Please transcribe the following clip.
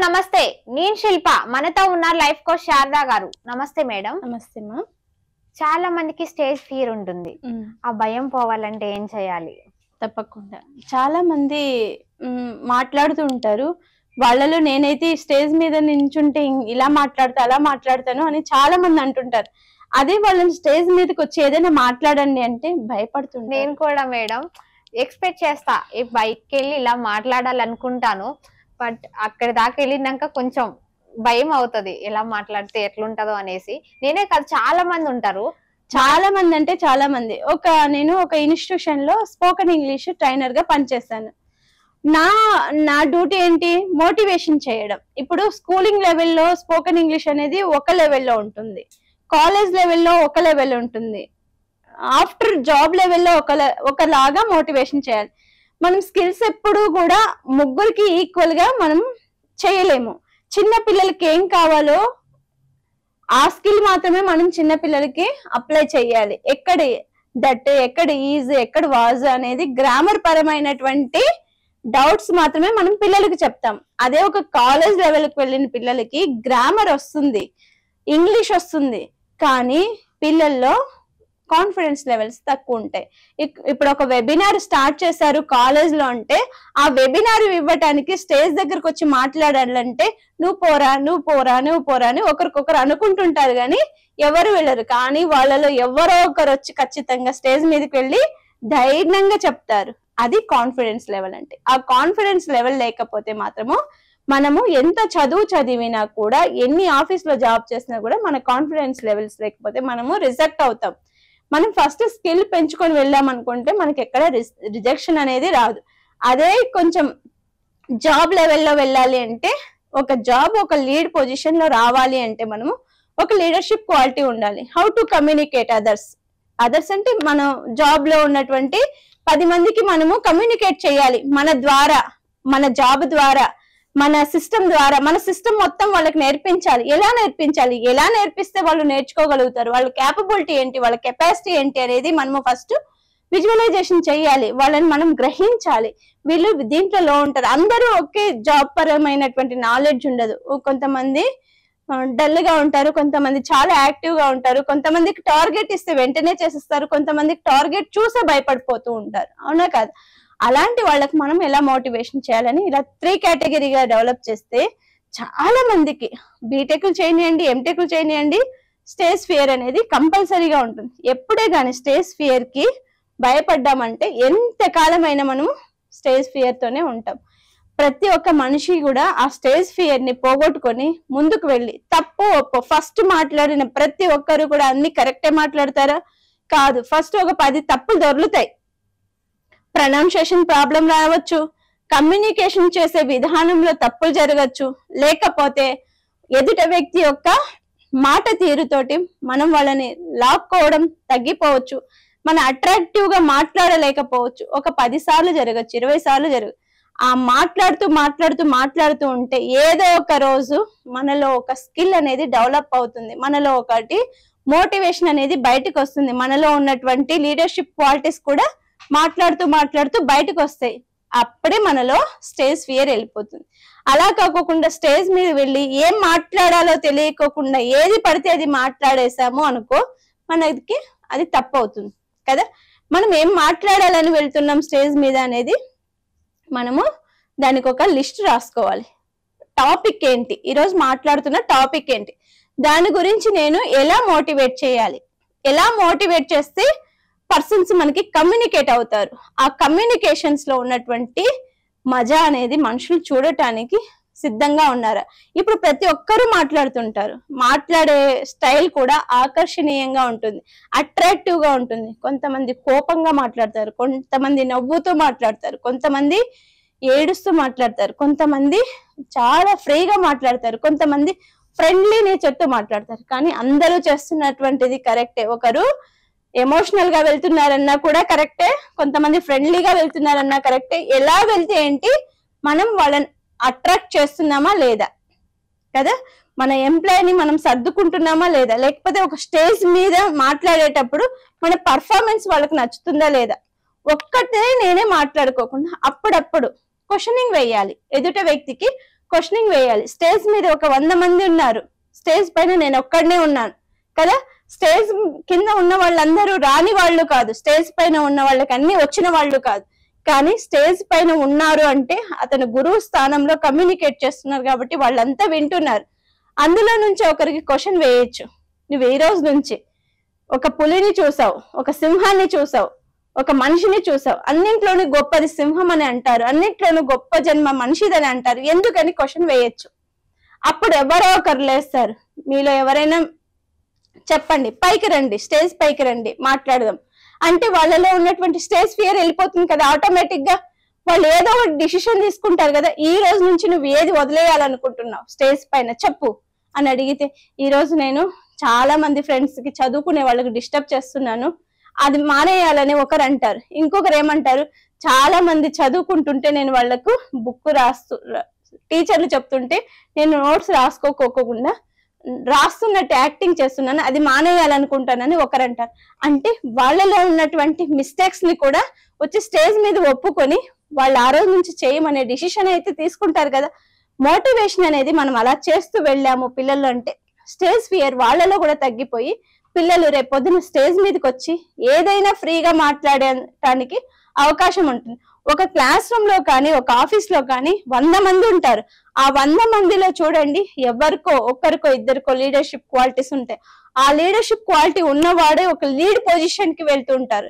నమస్తే, నేను శిల్ప. మనతో ఉన్నారు లైఫ్ కోచ్ శారదా గారు. నమస్తే మేడం. నమస్తే మా. చాలా మందికి స్టేజ్ ఫియర్ ఉంటుంది. ఆ భయం పోవాలంటే ఏం చేయాలి? తప్పకుండా చాలా మంది మాట్లాడుతూ ఉంటారు. వాళ్ళలో నేనైతే స్టేజ్ మీద నించుంటే ఇలా మాట్లాడతా అలా మాట్లాడతాను అని చాలా మంది అంటుంటారు. అదే వాళ్ళని స్టేజ్ మీదకి వచ్చి ఏదైనా మాట్లాడండి అంటే భయపడుతుంటారు. నేను కూడా మేడం ఎక్స్పెక్ట్ చేస్తా, బయటకి వెళ్ళి ఇలా మాట్లాడాలనుకుంటాను. బట్ అక్కడ దాకా వెళ్ళినాక కొంచెం భయం అవుతుంది, ఎలా మాట్లాడితే ఎట్లుంటదో అనేసి. నేనే కాదు, చాలా మంది ఉంటారు. చాలా మంది అంటే చాలా మంది. నేను ఒక ఇన్స్టిట్యూషన్ లో స్పోకెన్ ఇంగ్లీష్ ట్రైనర్ గా పనిచేస్తాను. నా డ్యూటీ ఏంటి? మోటివేషన్ చేయడం. ఇప్పుడు స్కూలింగ్ లెవెల్లో స్పోకెన్ ఇంగ్లీష్ అనేది ఒక లెవెల్లో ఉంటుంది, కాలేజ్ లెవెల్లో ఒక లెవెల్ ఉంటుంది, ఆఫ్టర్ జాబ్ లెవెల్లో ఒకలాగా మోటివేషన్ చేయాలి. మనం స్కిల్స్ ఎప్పుడు కూడా ముగ్గురికి ఈక్వల్ గా మనం చేయలేము. చిన్న పిల్లలకి ఏం కావాలో ఆ స్కిల్ మాత్రమే మనం చిన్న పిల్లలకి అప్లై చేయాలి. ఎక్కడ ఈజ్ ఎక్కడ వాజ్ అనేది గ్రామర్ పరమైనటువంటి డౌట్స్ మాత్రమే మనం పిల్లలకి చెప్తాం. అదే ఒక కాలేజ్ లెవెల్కి వెళ్ళిన పిల్లలకి గ్రామర్ వస్తుంది, ఇంగ్లీష్ వస్తుంది, కానీ పిల్లల్లో కాన్ఫిడెన్స్ లెవెల్స్ తక్కువ ఉంటాయి. ఇప్పుడు ఒక వెబినార్ స్టార్ట్ చేశారు కాలేజ్ లో అంటే ఆ వెబినార్ ఇవ్వటానికి స్టేజ్ దగ్గరకు వచ్చి మాట్లాడాలంటే నువ్వు పోరా అని ఒకరికొకరు అనుకుంటుంటారు, కానీ ఎవరు వెళ్ళరు. కానీ వాళ్ళలో ఎవరో ఒకరు వచ్చి ఖచ్చితంగా స్టేజ్ మీదకి వెళ్ళి ధైర్యంగా చెప్తారు. అది కాన్ఫిడెన్స్ లెవెల్ అంటే. ఆ కాన్ఫిడెన్స్ లెవెల్ లేకపోతే మాత్రము మనము ఎంత చదివినా కూడా, ఎన్ని ఆఫీస్ లో జాబ్ చేసినా కూడా మన కాన్ఫిడెన్స్ లెవెల్స్ లేకపోతే మనము రిజెక్ట్ అవుతాం. మనం ఫస్ట్ స్కిల్ పెంచుకొని వెళ్ళాం అనుకుంటే మనకి ఎక్కడ రిజెక్షన్ అనేది రాదు. అదే కొంచెం జాబ్ లెవెల్లో వెళ్ళాలి అంటే, ఒక లీడ్ పొజిషన్ లో రావాలి అంటే మనము ఒక లీడర్షిప్ క్వాలిటీ ఉండాలి. హౌ టు కమ్యూనికేట్ అదర్స్ అంటే మనం జాబ్ లో ఉన్నటువంటి 10 మందికి మనము కమ్యూనికేట్ చేయాలి. మన జాబ్ ద్వారా, మన సిస్టమ్ ద్వారా. మన సిస్టమ్ మొత్తం వాళ్ళకి నేర్పించాలి. ఎలా నేర్పిస్తే వాళ్ళు నేర్చుకోగలుగుతారు, వాళ్ళ క్యాపబిలిటీ ఏంటి, వాళ్ళ కెపాసిటీ ఏంటి అనేది మనము ఫస్ట్ విజువలైజేషన్ చేయాలి. వాళ్ళని మనం గ్రహించాలి. వీళ్ళు దీంట్లో లో ఉంటారు. అందరూ ఒకే జాబ్ పరమైనటువంటి నాలెడ్జ్ ఉండదు. కొంతమంది డల్ గా ఉంటారు, కొంతమంది చాలా యాక్టివ్ గా ఉంటారు, కొంతమందికి టార్గెట్ ఇస్తే వెంటనే చేసేస్తారు, కొంతమందికి టార్గెట్ చూసే భయపడిపోతూ ఉంటారు. అవునా కాదు? అలాంటి వాళ్ళకి మనం ఎలా మోటివేషన్ చేయాలని ఇలా 3 కేటగిరీగా డెవలప్ చేస్తే చాలా మందికి బీటెక్లు చేయనియండి, ఎంటెక్లు చేయనియండి, స్టేజ్ ఫియర్ అనేది కంపల్సరీగా ఉంటుంది. ఎప్పుడే కానీ స్టేజ్ ఫియర్ కి భయపడ్డామంటే ఎంత కాలమైనా మనం స్టేజ్ ఫియర్ తోనే ఉంటాం. ప్రతి ఒక్క మనిషి కూడా ఆ స్టేజ్ ఫియర్ ని పోగొట్టుకొని ముందుకు వెళ్ళి, తప్పు ఒప్పు ఫస్ట్ మాట్లాడిన ప్రతి ఒక్కరు కూడా అన్ని కరెక్టే మాట్లాడతారా? కాదు. ఫస్ట్ ఒక 10 తప్పులు దొర్లుతాయి. ప్రొనౌన్సియేషన్ ప్రాబ్లం రావచ్చు, కమ్యూనికేషన్ చేసే విధానంలో తప్పులు జరగచ్చు, లేకపోతే ఎదుట వ్యక్తి యొక్క మాట తీరుతోటి మనం వాళ్ళని లాక్కోవడం తగ్గిపోవచ్చు, మన అట్రాక్టివ్ గా మాట్లాడలేకపోవచ్చు. ఒక 10 సార్లు జరగచ్చు, 20 సార్లు జరగచ్చు. ఆ మాట్లాడుతూ ఉంటే ఏదో ఒక రోజు మనలో ఒక స్కిల్ అనేది డెవలప్ అవుతుంది, మనలో ఒకటి మోటివేషన్ అనేది బయటకు వస్తుంది, మనలో ఉన్నటువంటి లీడర్షిప్ క్వాలిటీస్ కూడా మాట్లాడుతూ బయటకు వస్తాయి. అప్పుడే మనలో స్టేజ్ ఫియర్ వెళ్ళిపోతుంది. అలా కాకుండా స్టేజ్ మీద వెళ్ళి ఏం మాట్లాడాలో తెలియకోకుండా ఏది పడితే అది మాట్లాడేసాము అనుకో, మనకి అది తప్పు అవుతుంది కదా. మనం ఏం మాట్లాడాలని వెళ్తున్నాం స్టేజ్ మీద అనేది మనము దానికి ఒక లిస్ట్ రాసుకోవాలి. టాపిక్ ఏంటి, ఈరోజు మాట్లాడుతున్న టాపిక్ ఏంటి, దాని గురించి నేను ఎలా మోటివేట్ చేయాలి, ఎలా మోటివేట్ చేస్తే పర్సన్స్ మనకి కమ్యూనికేట్ అవుతారు. ఆ కమ్యూనికేషన్స్ లో ఉన్నటువంటి మజా అనేది మనుషులు చూడటానికి సిద్ధంగా ఉన్నారా? ఇప్పుడు ప్రతి ఒక్కరూ మాట్లాడుతుంటారు, మాట్లాడే స్టైల్ కూడా ఆకర్షణీయంగా ఉంటుంది, అట్రాక్టివ్ గా ఉంటుంది. కొంతమంది కోపంగా మాట్లాడతారు, కొంతమంది నవ్వుతూ మాట్లాడతారు, కొంతమంది ఏడుస్తూ మాట్లాడతారు, కొంతమంది చాలా ఫ్రీగా మాట్లాడతారు, కొంతమంది ఫ్రెండ్లీ నేచర్తో మాట్లాడతారు. కానీ అందరూ చేస్తున్నటువంటిది కరెక్టే. ఒకరు ఎమోషనల్ గా వెళ్తున్నారన్నా కూడా కరెక్టే, కొంతమంది ఫ్రెండ్లీగా వెళ్తున్నారన్నా కరెక్టే. ఎలా వెళ్తే ఏంటి, మనం వాళ్ళని అట్రాక్ట్ చేస్తున్నామా లేదా కదా, మన ఎంప్లాయీని మనం సర్దుకుంటున్నామా లేదా, లేకపోతే ఒక స్టేజ్ మీద మాట్లాడేటప్పుడు మన పర్ఫార్మెన్స్ వాళ్ళకి నచ్చుతుందా లేదా. ఒక్కటే నేనే మాట్లాడుకోకుండా అప్పుడప్పుడు క్వశ్చనింగ్ వేయాలి. ఎదుట వ్యక్తికి క్వశ్చనింగ్ వేయాలి. స్టేజ్ మీద ఒక 100 మంది ఉన్నారు, స్టేజ్ పైన నేను ఒక్కడనే ఉన్నాను కదా. స్టేజ్ కింద ఉన్న వాళ్ళందరూ రాని వాళ్ళు కాదు, స్టేజ్ పైన ఉన్న వాళ్ళకి అన్ని వచ్చిన వాళ్ళు కాదు. కానీ స్టేజ్ పైన ఉన్నారు అంటే అతను గురువు స్థానంలో కమ్యూనికేట్ చేస్తున్నారు కాబట్టి వాళ్ళంతా వింటున్నారు. అందులో నుంచి ఒకరికి క్వశ్చన్ వేయొచ్చు. నువ్వు ఈ రోజు నుంచి ఒక పులిని చూసావు, ఒక సింహాన్ని చూసావు, ఒక మనిషిని చూసావు, అన్నింట్లోనూ గొప్పది సింహం అని అంటారు, అన్నింట్లోనూ గొప్ప జన్మ మనిషిదని అంటారు, ఎందుకని క్వశ్చన్ వేయొచ్చు. అప్పుడు ఎవరో ఒకరు లేస్తారు, మీలో ఎవరైనా చెప్పండి, పైకి రండి, స్టేజ్ పైకి రండి, మాట్లాడదాం అంటే వాళ్ళలో ఉన్నటువంటి స్టేజ్ ఫియర్ వెళ్ళిపోతుంది కదా. ఆటోమేటిక్ గా వాళ్ళు ఏదో ఒక డిసిషన్ తీసుకుంటారు కదా. ఈ రోజు నుంచి నువ్వు ఏది వదిలేయాలనుకుంటున్నావు స్టేజ్ పైన చెప్పు అని అడిగితే, ఈ రోజు నేను చాలా మంది ఫ్రెండ్స్ కి చదువుకునే వాళ్ళకి డిస్టర్బ్ చేస్తున్నాను, అది మానేయాలని ఒకరు అంటారు. ఇంకొకరు ఏమంటారు, చాలా మంది చదువుకుంటుంటే నేను వాళ్ళకు బుక్ టీచర్లు చెప్తుంటే నేను నోట్స్ రాసుకోకుండా రాస్తున్నట్టు యాక్టింగ్ చేస్తున్నాను, అది మానేయాలనుకుంటానని ఒకరు అంటారు. అంటే వాళ్ళలో ఉన్నటువంటి మిస్టేక్స్ ని కూడా వచ్చి స్టేజ్ మీద ఒప్పుకొని వాళ్ళు ఆ రోజు నుంచి చేయమనే డిసిషన్ అయితే తీసుకుంటారు కదా. మోటివేషన్ అనేది మనం అలా చేస్తూ వెళ్ళాము పిల్లలు అంటే స్టేజ్ ఫియర్ వాళ్ళలో కూడా తగ్గిపోయి పిల్లలు రేపొద్దున స్టేజ్ మీదకి వచ్చి ఏదైనా ఫ్రీగా మాట్లాడటానికి అవకాశం ఉంటుంది. ఒక క్లాస్ రూమ్ లో కానీ ఒక ఆఫీస్ లో కానీ 100 మంది ఉంటారు. ఆ 100 మందిలో చూడండి, ఎవరికో ఒక్కరికో ఇద్దరికో లీడర్షిప్ క్వాలిటీస్ ఉంటాయి. ఆ లీడర్షిప్ క్వాలిటీ ఉన్నవాడే ఒక లీడ్ పొజిషన్ కి వెళ్తూ ఉంటారు.